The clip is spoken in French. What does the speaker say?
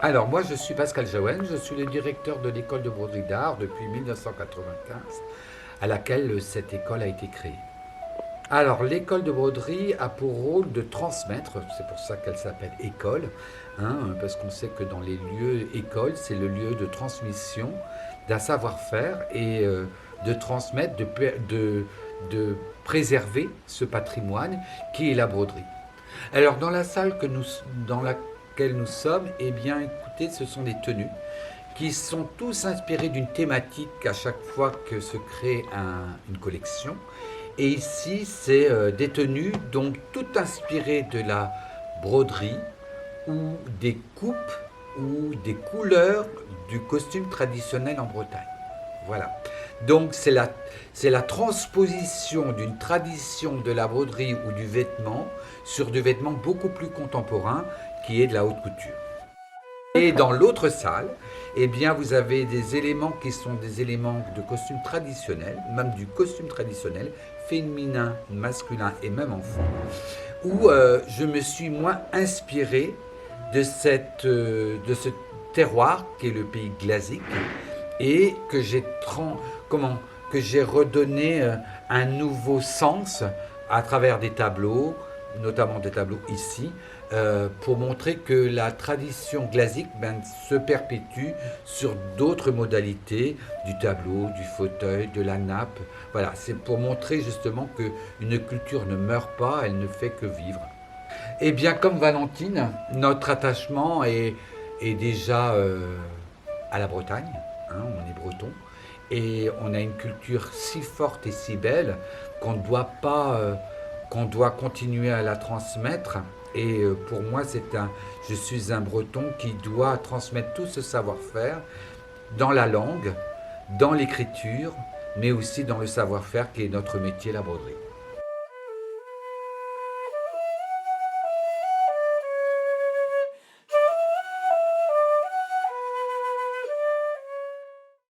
Alors moi je suis Pascal Jaouen, je suis le directeur de l'école de broderie d'art depuis 1995 à laquelle cette école a été créée. Alors l'école de broderie a pour rôle de transmettre, c'est pour ça qu'elle s'appelle école, parce qu'on sait que dans les lieux écoles c'est le lieu de transmission d'un savoir-faire et de transmettre, de préserver ce patrimoine qui est la broderie. Alors dans la salle dans laquelle nous sommes, eh bien écoutez, ce sont des tenues qui sont tous inspirés d'une thématique à chaque fois que se crée une collection. Et ici, c'est des tenues donc toutes inspirées de la broderie ou des coupes ou des couleurs du costume traditionnel en Bretagne. Voilà. Donc c'est la transposition d'une tradition de la broderie ou du vêtement sur du vêtement beaucoup plus contemporain qui est de la haute couture. Et dans l'autre salle, eh bien, vous avez des éléments qui sont des éléments de costume traditionnel, même du costume traditionnel, féminin, masculin et même enfant, où je me suis moins inspiré de ce terroir qui est le pays glazique et que que j'ai redonné un nouveau sens à travers des tableaux, notamment des tableaux ici, pour montrer que la tradition glazique se perpétue sur d'autres modalités du tableau, du fauteuil, de la nappe. Voilà, c'est pour montrer justement qu'une culture ne meurt pas, elle ne fait que vivre. Et bien comme Valentine, notre attachement est déjà à la Bretagne, on est breton, et on a une culture si forte et si belle qu'on ne doit pas, qu'on doit continuer à la transmettre. Et pour moi, je suis un breton qui doit transmettre tout ce savoir-faire dans la langue, dans l'écriture, mais aussi dans le savoir-faire qui est notre métier, la broderie.